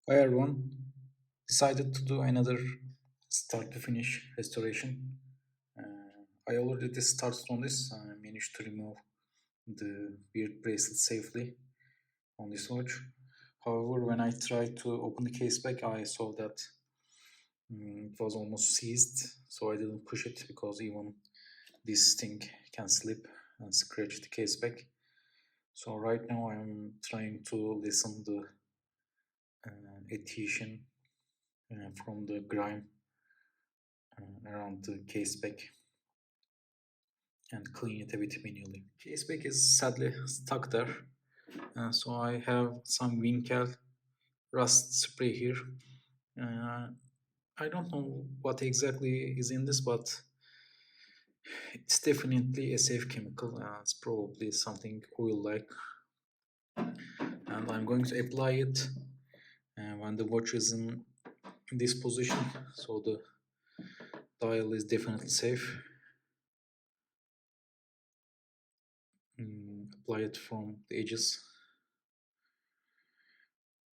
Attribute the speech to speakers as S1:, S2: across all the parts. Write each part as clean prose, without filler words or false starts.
S1: Hi everyone, decided to do another start to finish restoration. I already started on this. I managed to remove the weird bracelet safely on this watch. However, when I tried to open the case back, I saw that it was almost seized, so I didn't push it because even this thing can slip and scratch the case back. So right now I'm trying to listen the adhesion from the grime around the case back and clean it a bit manually. Case back is sadly stuck there, so I have some Winkel rust spray here. Uh, I don't know what exactly is in this, but it's definitely a safe chemical. It's probably something oil-like, and I'm going to apply it when the watch is in this position, so the dial is definitely safe. Apply it from the edges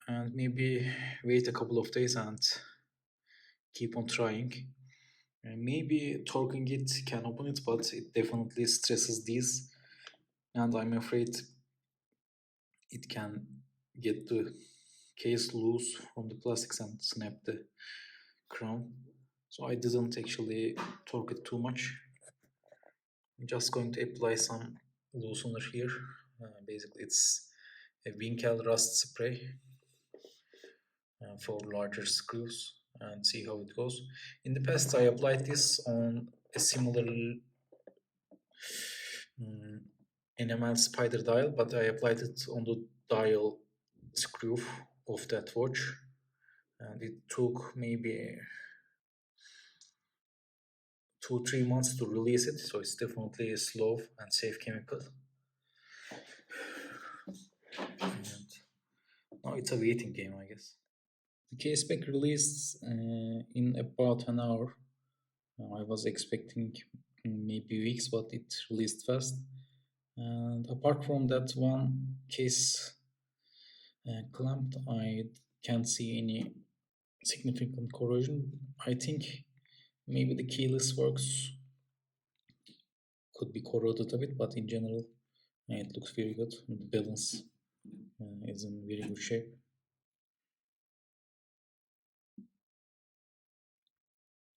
S1: and maybe wait a couple of days and keep on trying. And maybe torquing it can open it, but it definitely stresses these, and I'm afraid it can get the case loose from the plastics and snap the crown. So I didn't actually torque it too much. I'm just going to apply some loosener here. Basically, it's a Winkel rust spray for larger screws and see how it goes. In the past, I applied this on a similar enamel spider dial, but I applied it on the dial screw of that watch, and it took maybe 2-3 months to release it. So it's definitely a slow and safe chemical. And now it's a waiting game, I guess. The case spec released in about an hour. I was expecting maybe weeks, but it released fast. And apart from that one case clamped, I can't see any significant corrosion. I think maybe the keyless works could be corroded a bit, but in general, it looks very good. The balance is in very good shape.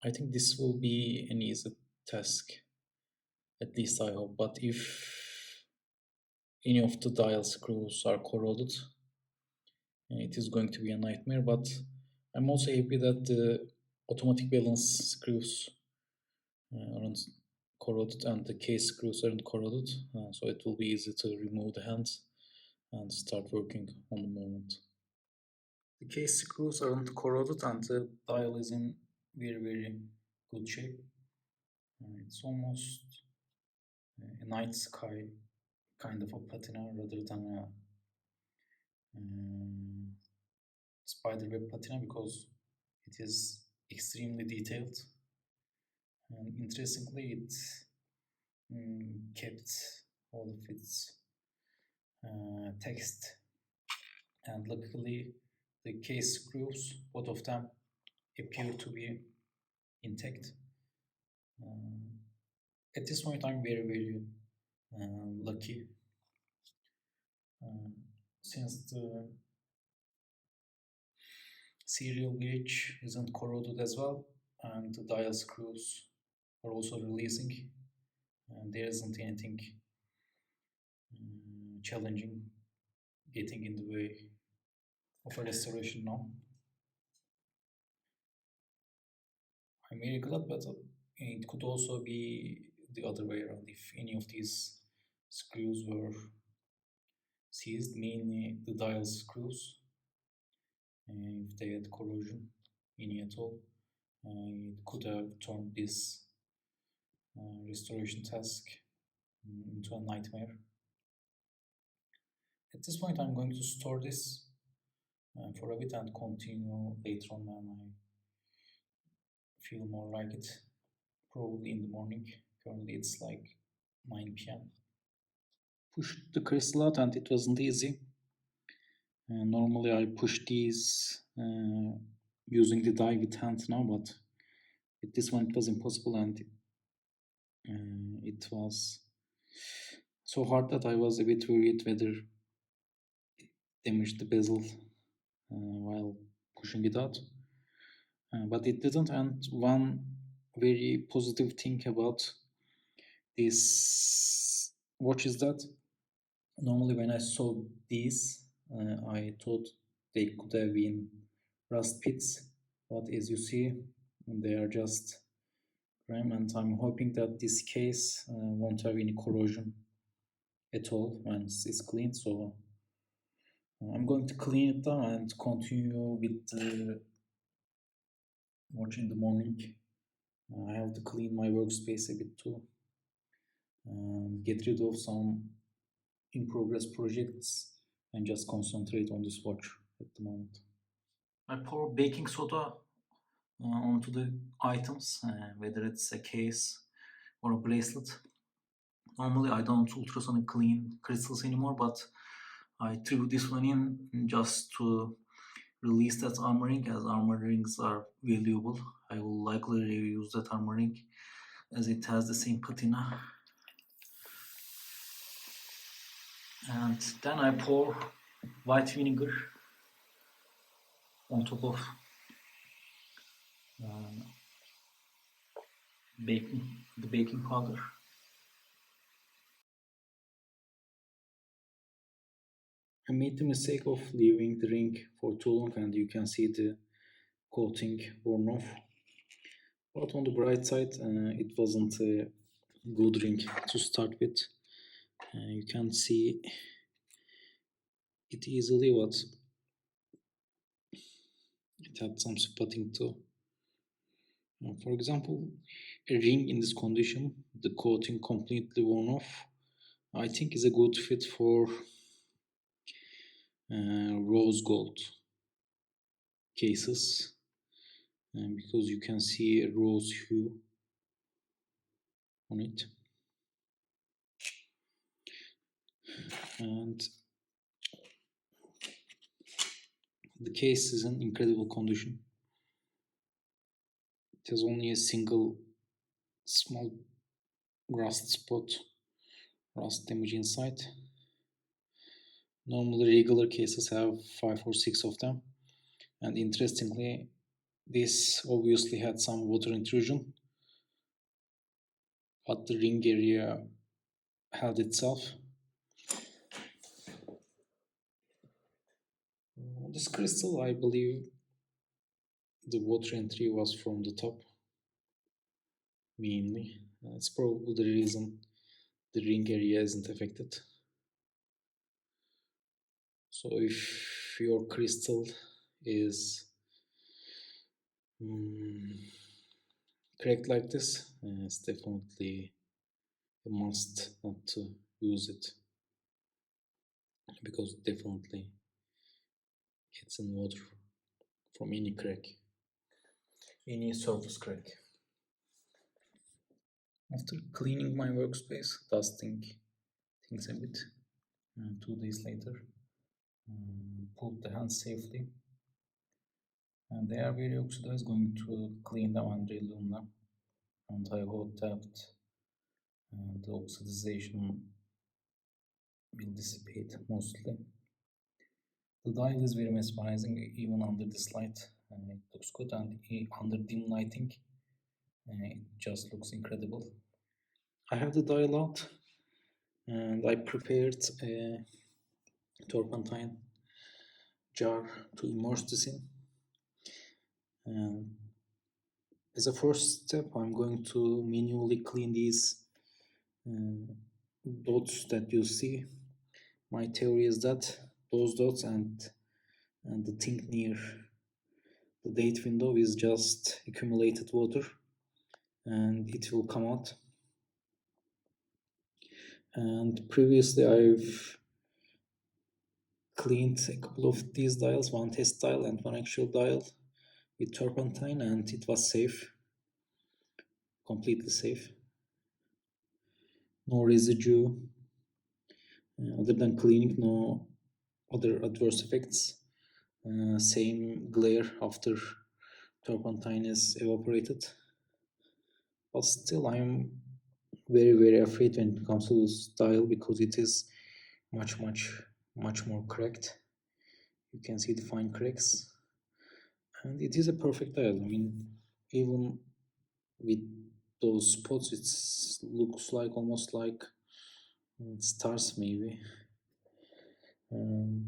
S1: I think this will be an easy task, at least I hope. But if any of the dial screws are corroded, it is going to be a nightmare. But I'm also happy that the automatic balance screws aren't corroded and the case screws aren't corroded, so it will be easy to remove the hands and start working on the moment. The case screws aren't corroded and the dial is in very good shape. It's almost a night sky kind of a patina rather than a spiderweb patina because it is extremely detailed. And interestingly, it kept all of its text, and luckily the case screws, both of them, appear to be intact. At this point, I'm very lucky since the serial gauge isn't corroded as well, and the dial screws are also releasing, and there isn't anything challenging getting in the way of a restoration now. I'm very glad, but it could also be the other way around if any of these screws were seized, mainly the dial screws. If they had corrosion, any at all, it could have turned this restoration task into a nightmare. At this point, I'm going to store this for a bit and continue later on when I feel more like it, probably in the morning. Currently, it's like 9 p.m. Pushed the crystal out and it wasn't easy. Normally I push these using the die with hand now, but with this one it was impossible, and it was so hard that I was a bit worried whether damaged the bezel while pushing it out. But it didn't, and one very positive thing about this watch is that normally when I saw these, I thought they could have been rust pits, but as you see, they are just grime, and I'm hoping that this case won't have any corrosion at all once it's clean. So I'm going to clean it down and continue with the watch in the morning. I have to clean my workspace a bit too, get rid of some in progress projects, and just concentrate on this watch at the moment. I pour baking soda onto the items, whether it's a case or a bracelet. Normally I don't ultrasonic clean crystals anymore, but I threw this one in just to release that armoring, as armor rings are valuable. I will likely reuse that armor ring as it has the same patina. And then I pour white vinegar on top of the baking powder. I made the mistake of leaving the ring for too long, and you can see the coating worn off. But on the bright side, it wasn't a good ring to start with. You can see it easily, but it had some spotting too. For example, a ring in this condition, the coating completely worn off, I think is a good fit for rose gold cases, because you can see a rose hue on it. And the case is in incredible condition. It has only a single small rust damage inside. Normally regular cases have 5 or 6 of them, and interestingly this obviously had some water intrusion, but the ring area held itself. On this crystal I believe the water entry was from the top mainly. It's probably the reason the ring area isn't affected. So if your crystal is cracked like this, it's definitely a must not to use it, because it definitely gets in water from any crack, any surface crack. After cleaning my workspace, dusting things a bit, 2 days later, pulled the hands safely, and they are very oxidized. Going to clean them and relume them, and I hope that the oxidization will dissipate mostly. The dial is very mesmerizing even under this light, and it looks good, and under dim lighting it just looks incredible. I have the dial out, and I prepared a turpentine jar to immerse this in. And as a first step, I'm going to manually clean these dots that you see. My theory is that those dots and the thing near the date window is just accumulated water, and it will come out. And previously I've cleaned a couple of these dials, one test dial and one actual dial, with turpentine, and it was safe, completely safe. No residue, other than cleaning, no other adverse effects. Same glare after turpentine is evaporated. But still, I'm very afraid when it comes to this dial because it is much more cracked. You can see the fine cracks, and it is a perfect dial. I mean, even with those spots, it looks like almost like stars maybe. Um,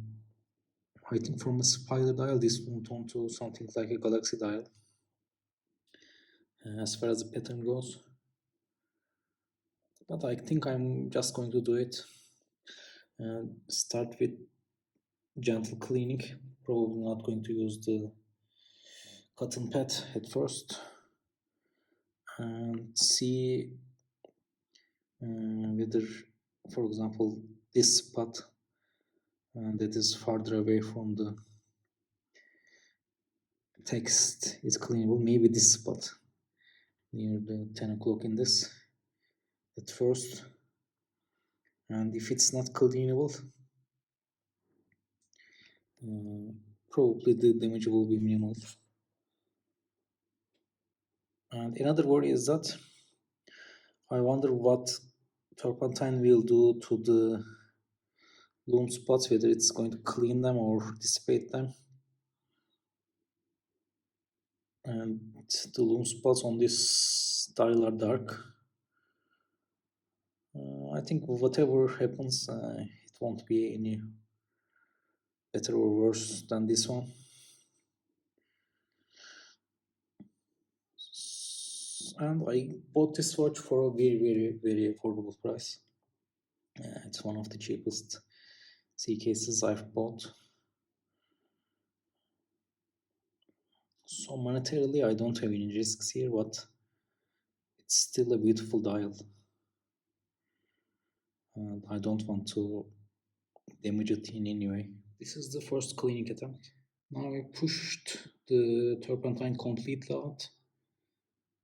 S1: I think from a spider dial, this moved on to something like a galaxy dial. As far as the pattern goes, but I think I'm just going to do it and start with gentle cleaning. Probably not going to use the cotton pad at first and see whether, for example, this spot that is farther away from the text is cleanable. Maybe this spot near the 10 o'clock in this at first, and if it's not cleanable, probably the damage will be minimal. And another worry is that I wonder what turpentine will do to the loom spots, whether it's going to clean them or dissipate them. And the loom spots on this tile are dark. I think whatever happens, it won't be any better or worse than this one. And I bought this watch for a very affordable price. It's one of the cheapest C cases I've bought. So monetarily, I don't have any risks here, but it's still a beautiful dial. And I don't want to damage it in any way. This is the first cleaning attempt. Now I pushed the turpentine completely out,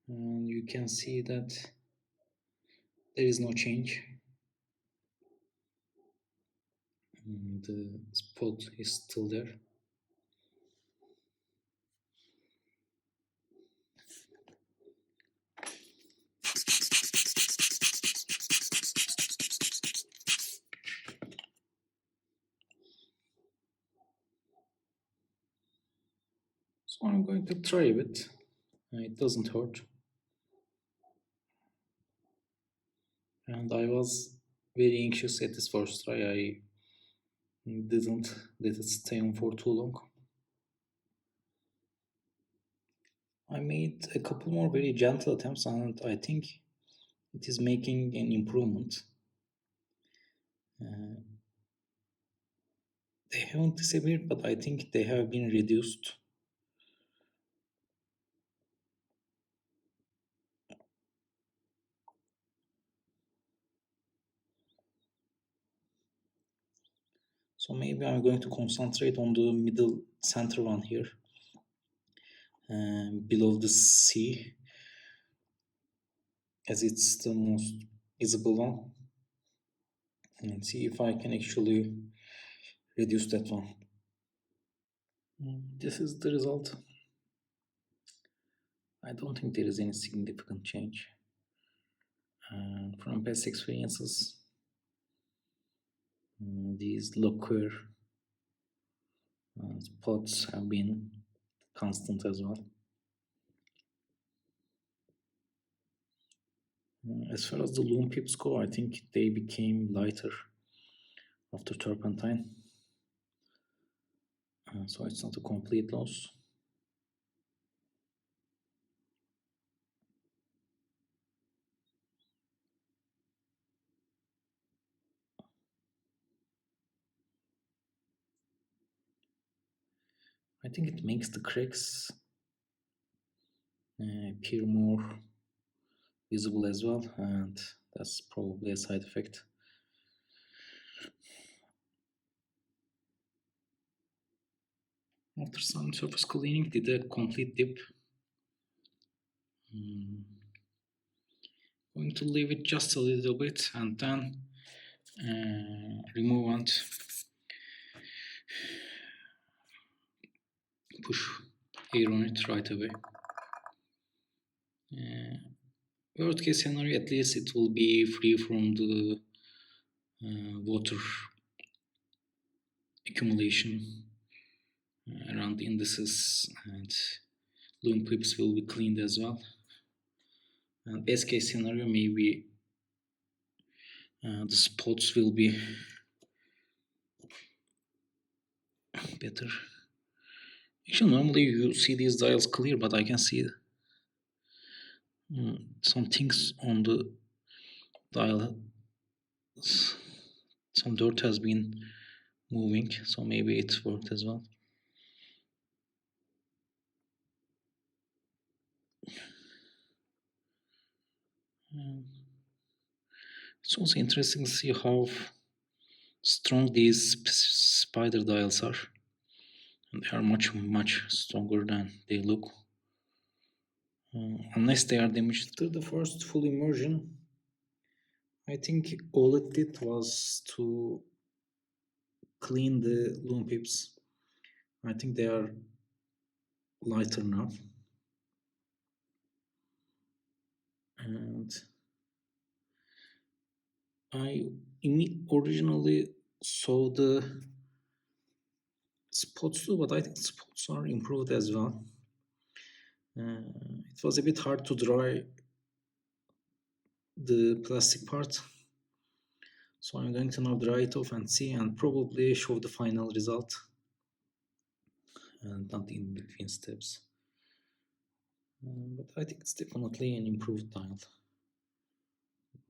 S1: and you can see that there is no change. The spot is still there. So I'm going to try it. It doesn't hurt. And I was very anxious at this first try. I didn't let it stay on for too long. I made a couple more very gentle attempts, and I think it is making an improvement. They haven't disappeared, but I think they have been reduced. So maybe I'm going to concentrate on the middle center one here, below the C, as it's the most visible one, and see if I can actually reduce that one. This is the result. I don't think there is any significant change. From past experiences, these lacquer spots have been constant as well. As far as the loom pips go, I think they became lighter after turpentine. So it's not a complete loss. I think it makes the cracks appear more visible as well, and that's probably a side effect. After some surface cleaning, did a complete dip. Going to leave it just a little bit and then remove and push air on it right away. Worst case scenario, at least it will be free from the water accumulation around the indices, and loom pips will be cleaned as well. And best case scenario, maybe the spots will be better. Actually, normally you see these dials clear, but I can see some things on the dial. Some dirt has been moving, so maybe it worked as well. It's also interesting to see how strong these spider dials are. And they are much stronger than they look. Unless they are damaged. After the first full immersion, I think all it did was to clean the loom pips. I think they are lighter now. And I originally saw the spots too, but I think spots are improved as well. It was a bit hard to dry the plastic part, so I'm going to now dry it off and see, and probably show the final result, and not in between steps. But I think it's definitely an improved dial.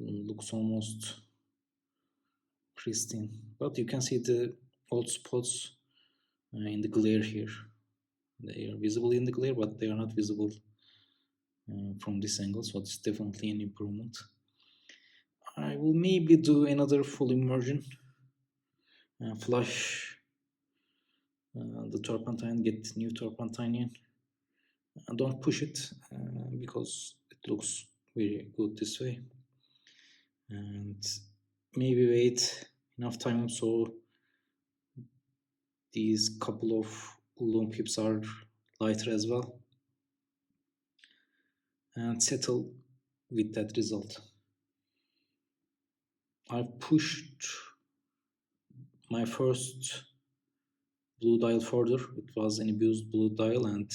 S1: It looks almost pristine, but you can see the old spots in the glare here. They are visible in the glare, but they are not visible from this angle, so it's definitely an improvement. I will maybe do another full immersion, flush the turpentine, get new turpentine in. Don't push it because it looks very good this way, and maybe wait enough time so these couple of loom pips are lighter as well, and settle with that result. I pushed my first blue dial further. It was an abused blue dial and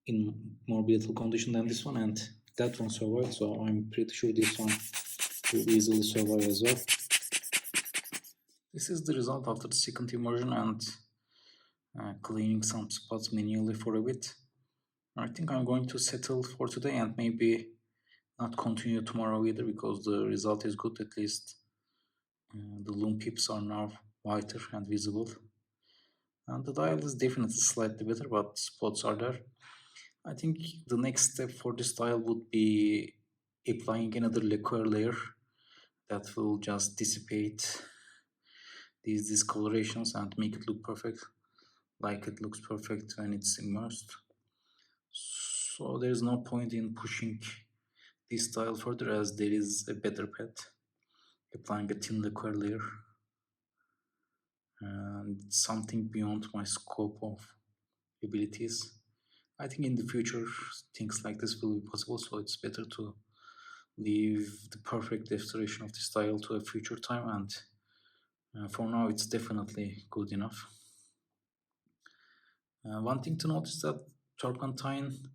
S1: in more beautiful condition than this one, and that one survived, so I'm pretty sure this one will easily survive as well. This is the result after the second immersion and cleaning some spots manually for a bit. I think I'm going to settle for today and maybe not continue tomorrow either, because the result is good. At least the loom pips are now whiter and visible, and the dial is definitely slightly better, but spots are there. I think the next step for this dial would be applying another lacquer layer that will just dissipate these discolorations and make it look perfect, like it looks perfect when it's immersed. So there is no point in pushing this style further, as there is a better path, applying a thin lacquer layer, and something beyond my scope of abilities. I think in the future things like this will be possible, so it's better to leave the perfect restoration of the style to a future time, and for now it's definitely good enough. One thing to notice that turpentine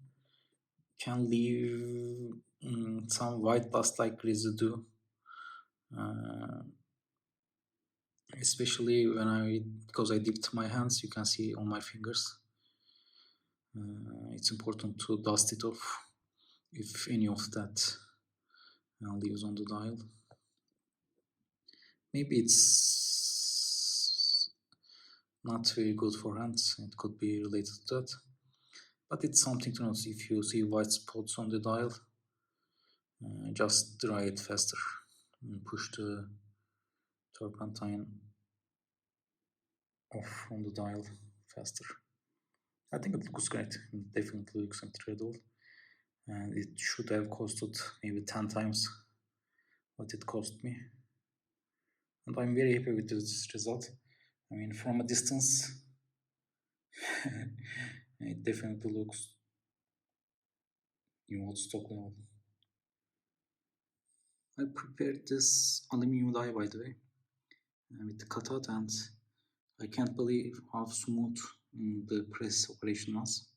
S1: can leave some white dust like residue, uh, especially because I dipped my hands. You can see on my fingers. It's important to dust it off if any of that leaves on the dial. Maybe it's not very good for hands. It could be related to that, but it's something to notice. If you see white spots on the dial, just dry it faster and push the turpentine off on the dial faster. I think it looks great. It definitely looks incredible, and it should have costed maybe 10 times what it cost me. And I'm very happy with this result. I mean, from a distance, It definitely looks new old stock level. I prepared this aluminum die, by the way, with the cutout, and I can't believe how smooth the press operation was.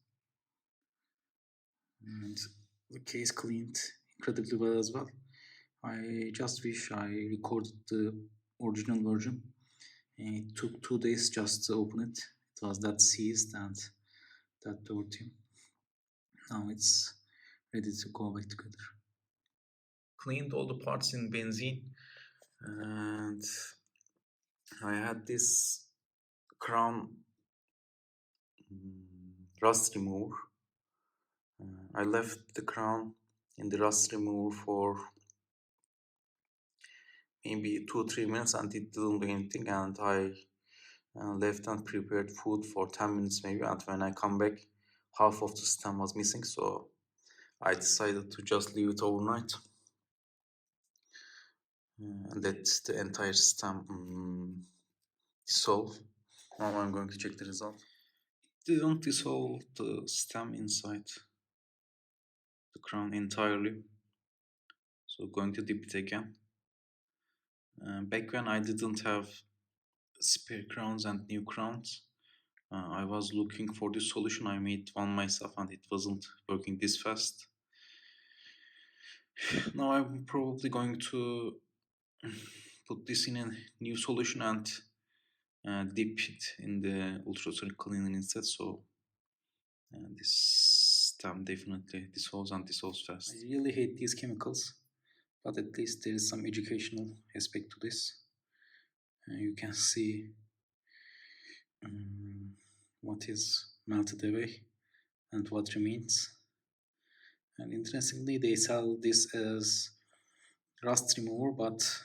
S1: And the case cleaned incredibly well as well. I just wish I recorded the original version. It took 2 days just to open it. It was that seized and that dirty. Now it's ready to go back together. Cleaned all the parts in benzene, and I had this crown rust remover. I left the crown in the rust remover for maybe 2-3 minutes and it didn't do anything, and I left and prepared food for 10 minutes maybe, and when I come back half of the stem was missing, so I decided to just leave it overnight and let the entire stem dissolve. Now I'm going to check the result. It didn't dissolve the stem inside the crown entirely, so going to dip it again. Back when I didn't have spare crowns and new crowns, I was looking for this solution. I made one myself and it wasn't working this fast. Now I'm probably going to put this in a new solution and dip it in the ultrasonic cleaner instead, so this stem definitely dissolves and dissolves fast. I really hate these chemicals, but at least there is some educational aspect to this. You can see what is melted away and what remains. And interestingly, they sell this as rust remover, but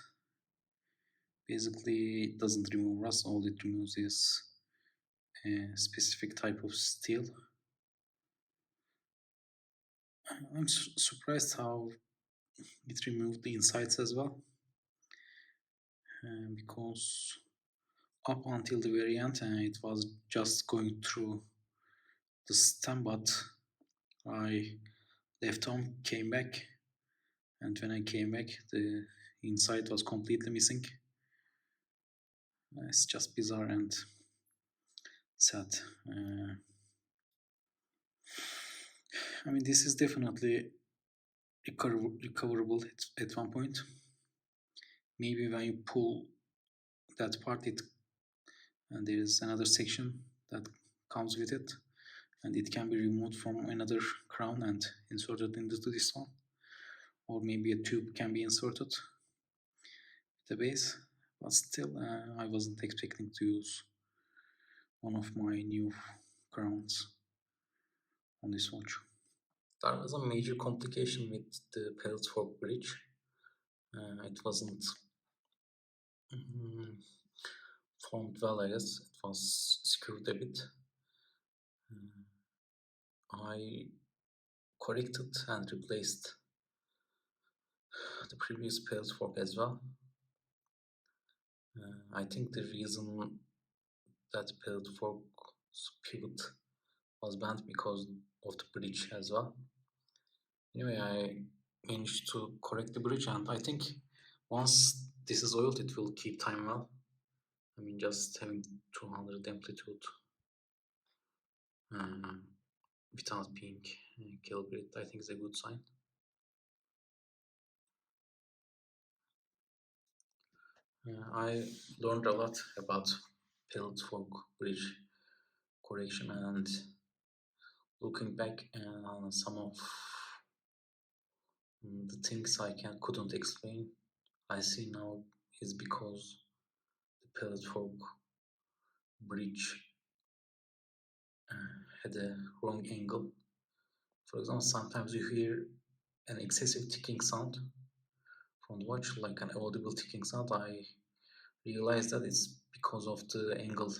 S1: basically it doesn't remove rust. All it removes is a specific type of steel. I'm surprised how it removed the insides as well, because up until the very end it was just going through the stem, but I left home, came back, and when I came back the inside was completely missing. It's just bizarre and sad. I mean, this is definitely recoverable at one point. Maybe when you pull that part, and there is another section that comes with it, and it can be removed from another crown and inserted into this one, or maybe a tube can be inserted at the base. But still, I wasn't expecting to use one of my new crowns on this watch. There was a major complication with the pellet fork bridge. It wasn't formed well, I guess. It was screwed a bit. I corrected and replaced the previous pellet fork as well. I think the reason that pellet fork's pivot was bent because of the bridge as well. Anyway, I managed to correct the bridge, and I think once this is oiled, it will keep time well. I mean, just having 200 amplitude without being calibrated, I think is a good sign. I learned a lot about pellet fork bridge correction, and looking back on some of the things I couldn't explain, I see now is because the pellet fork bridge had a wrong angle. For example, sometimes you hear an excessive ticking sound from the watch, like an audible ticking sound. I realized that it's because of the angle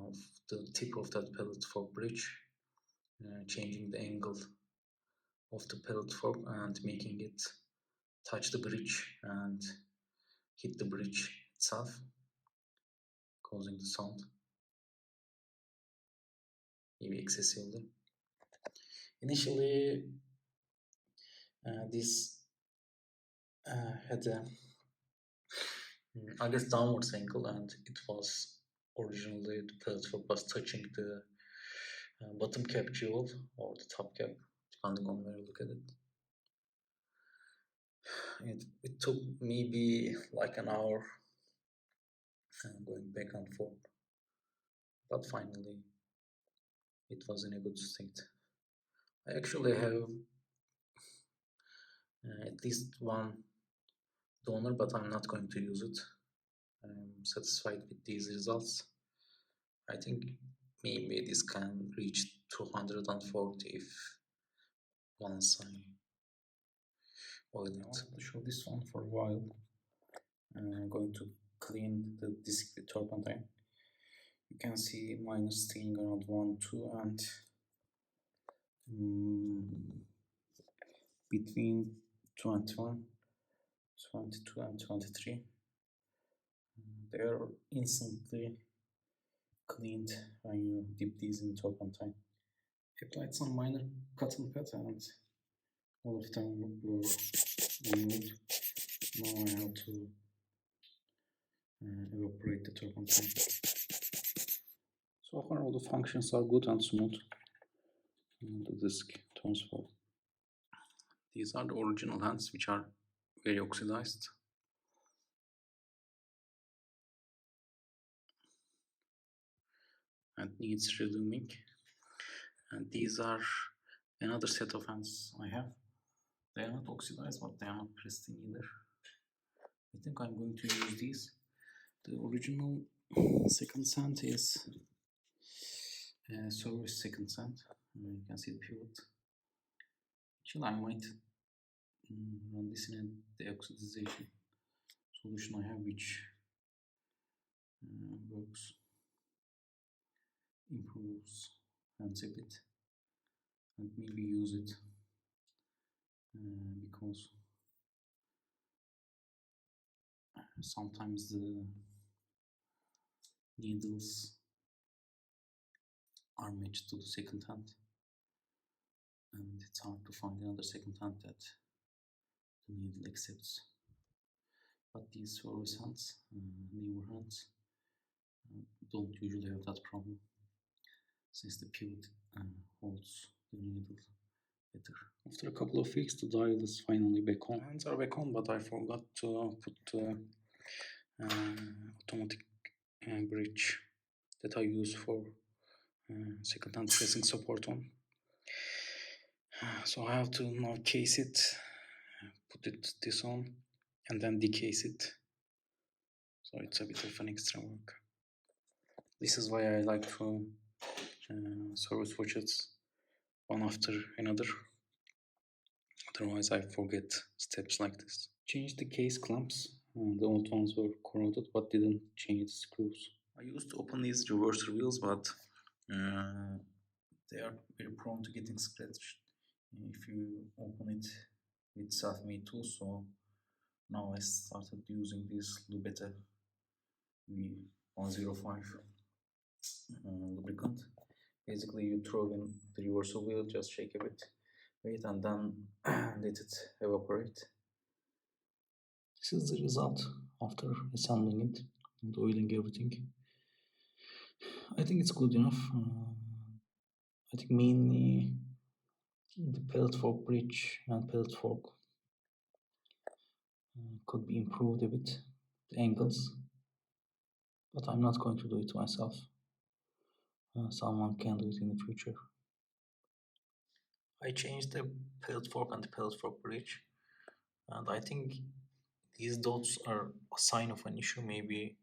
S1: of the tip of that pellet fork bridge, changing the angle of the pellet fork and making it touch the bridge and hit the bridge itself, causing the sound. maybe excessively. Initially, this had a, I guess, downwards angle, and it was originally the platform was touching the bottom cap jewel or the top cap, depending on where you look at it. It took maybe like an hour going back and forth, but finally it was in a good state. I actually have at least one donor, but I'm not going to use it. I'm satisfied with these results. I think maybe this can reach 240 if once I oil it. I want to show this one for a while. I'm going to clean the disc with turpentine. You can see minus staying around 1, 2, and between 21, 22, and 23. They are instantly cleaned when you dip these in turpentine. Applied some minor cotton pad and all of them were removed. Now I have to evaporate the turpentine. So far all the functions are good and smooth. And the disc turns well. These are the original hands, which are very oxidized. And needs reluming. And these are another set of hands I have. They are not oxidized, but they are not pristine either. I think I'm going to use these. The original second sand is service second sand. You can see the pivot. Actually, I might run this in a deoxidization solution I have, which works, improves hands a bit, and maybe use it because sometimes the needles are matched to the second hand, and it's hard to find another second hand that the needle accepts. But these service hands, newer hands, don't usually have that problem, since the pivot holds the needle better. After a couple of weeks, the dial is finally back on. Hands are back on, but I forgot to put the automatic bridge that I use for second hand pressing support on. So I have to now case it, put this on, and then decase it. So it's a bit of an extra work. This is why I like to service watches one after another. Otherwise I forget steps like this. Change the case clamps. The old ones were corroded but didn't change the screws. I used to open these reverser wheels, but they are very prone to getting scratched if you open it with self-made tools. So now I started using this Lubetta V105 lubricant. Basically you throw in the reversal wheel, just shake a bit, wait, and then let it evaporate. This is the result after assembling it and oiling everything. I think it's good enough. I think mainly the pellet fork bridge and pellet fork could be improved a bit, the angles, but I'm not going to do it myself. Someone can do it in the future. I changed the pellet fork and the pellet fork bridge, and I think these dots are a sign of an issue. Maybe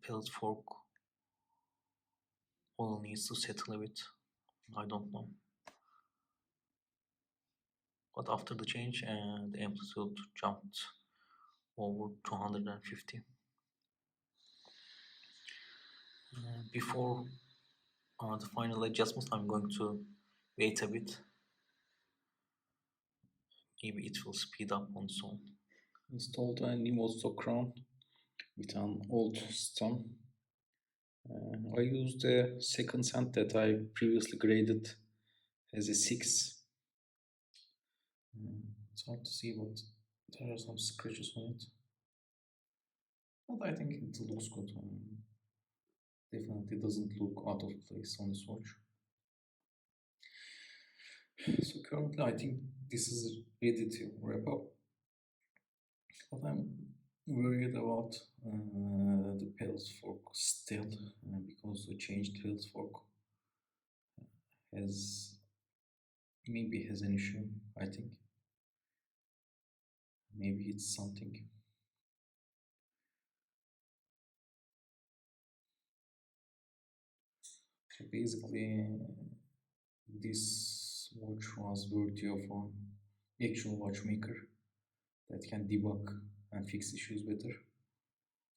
S1: pellet fork oil needs to settle a bit. I don't know. But after the change, the amplitude jumped over 250. Before the final adjustment, I'm going to wait a bit. Maybe it will speed up on its own. Installed a new stock crown with an old stem. I used a second hand that I previously graded as a 6. It's hard to see, but there are some scratches on it. But I think it looks good. Definitely doesn't look out of place on this watch. So currently, I think this is ready to wrap up. But I'm worried about the pedals fork still, because the changed pedals fork has maybe has an issue. I think maybe it's something. So basically, this watch was worthy of an actual watchmaker that can debug and fix issues better.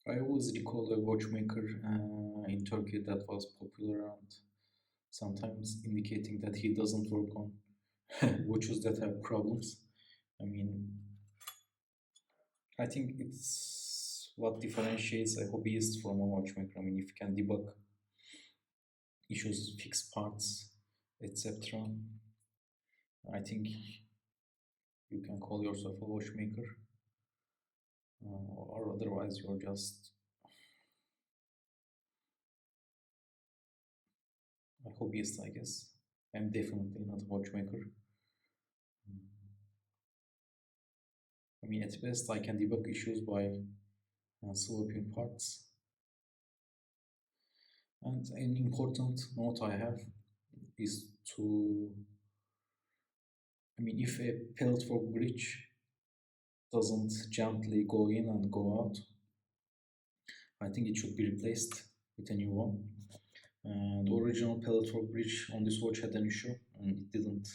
S1: I always recall a watchmaker in Turkey that was popular and sometimes indicating that he doesn't work on watches that have problems. I mean, I think it's what differentiates a hobbyist from a watchmaker. I mean, if you can debug issues, fix parts, etc., I think you can call yourself a watchmaker, or otherwise you're just a hobbyist, I guess. I'm definitely not a watchmaker. I mean, at best, I can debug issues by swapping parts. And an important note I have is to, I mean, if a pellet fork bridge doesn't gently go in and go out, I think it should be replaced with a new one. The original pellet fork bridge on this watch had an issue and it didn't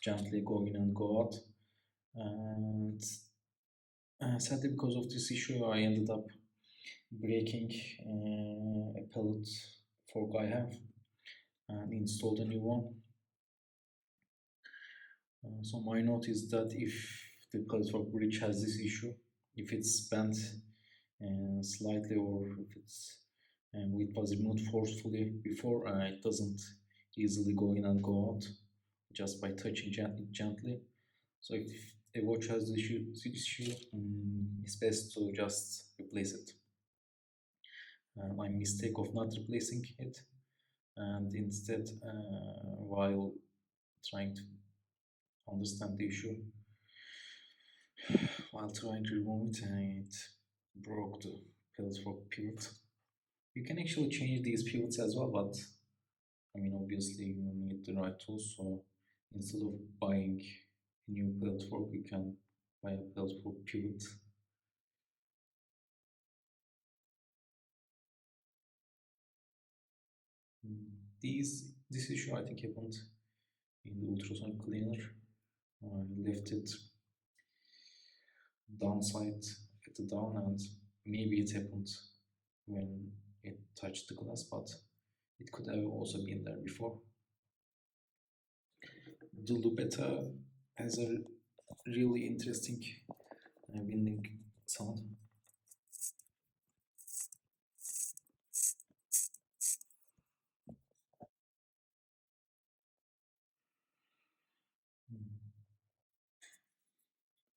S1: gently go in and go out. And sadly, because of this issue, I ended up breaking a pellet fork I have and installed a new one. So my note is that if the pellet fork bridge has this issue, if it's bent slightly, or if it's it was removed forcefully before, it doesn't easily go in and go out just by touching gently. So if a watch has this issue, it's best to just replace it. My mistake of not replacing it, and instead, while trying to understand the issue, while trying to remove it, it broke the pellet fork pivot. You can actually change these pivots as well, but I mean, obviously, you need the right tools. So instead of buying a new pellet fork, you can buy a pellet fork pivot. This issue I think happened in the ultrasonic cleaner. I left it downside at the down, and maybe it happened when it touched the glass, but it could have also been there before. The Lupetta has a really interesting winding sound.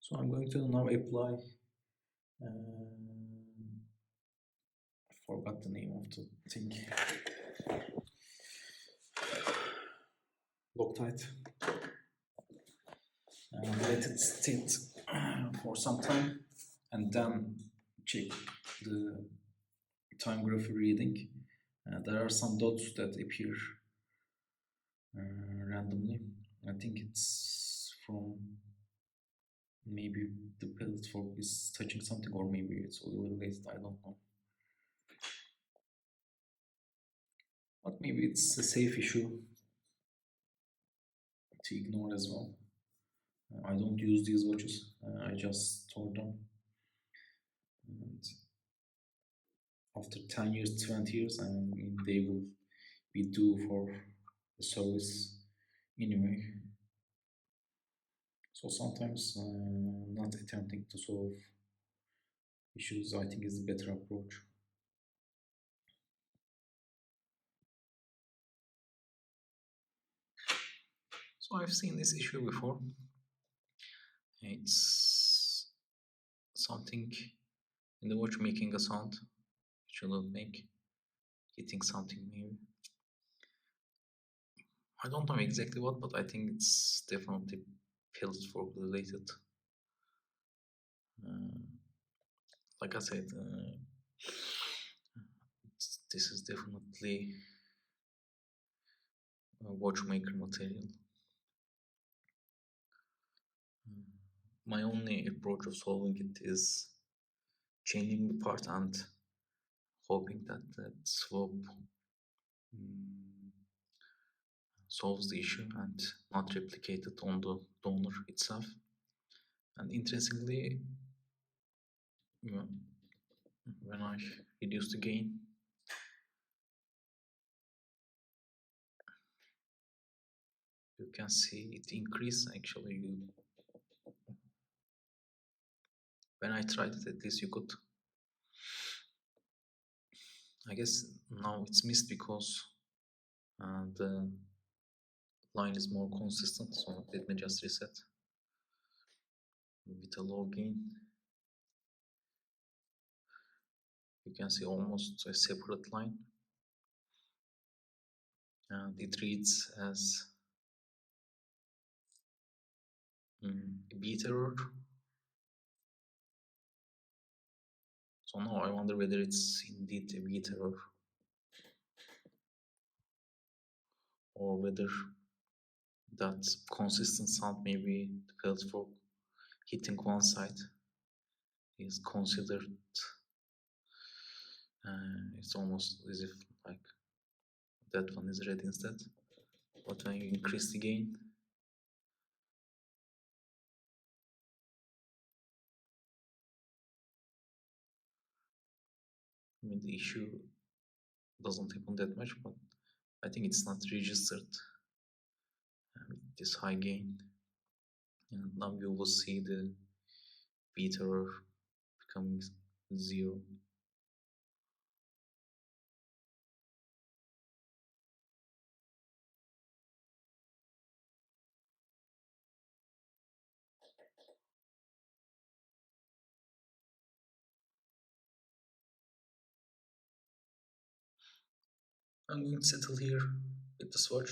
S1: So I'm going to now apply, I forgot the name of the thing, Loctite, and let it sit for some time, and then check the time graph reading. There are some dots that appear randomly. I think it's from, maybe the pellet fork is touching something, or maybe it's oil related, I don't know. But maybe it's a safe issue to ignore as well. I don't use these watches, I just store them. And after 10 years, 20 years, I mean, they will be due for the service anyway. So sometimes not attempting to solve issues, I think, is the better approach. So I've seen this issue before. It's something in the watch making a sound it shouldn't make, hitting something maybe. I don't know exactly what, but I think it's definitely Pillsfork related. Uh, like I said, this is definitely a watchmaker material. My only approach of solving it is changing the part and hoping that that swap mm, solves the issue and not replicated on the donor itself. And interestingly, when I reduce the gain, you can see it increase actually. When I tried it, at least you could. I guess now it's missed because the line is more consistent. So let me just reset with a low gain. You can see almost a separate line, and it reads as a beat error. So now I wonder whether it's indeed a beat error or whether that consistent sound, maybe the felt for hitting one side is considered. It's almost as if like that one is red instead. But when you increase the gain, I mean the issue doesn't happen that much, but I think it's not registered with this high gain. And now you will see the beat error becoming 0. I'm going to settle here with the swatch.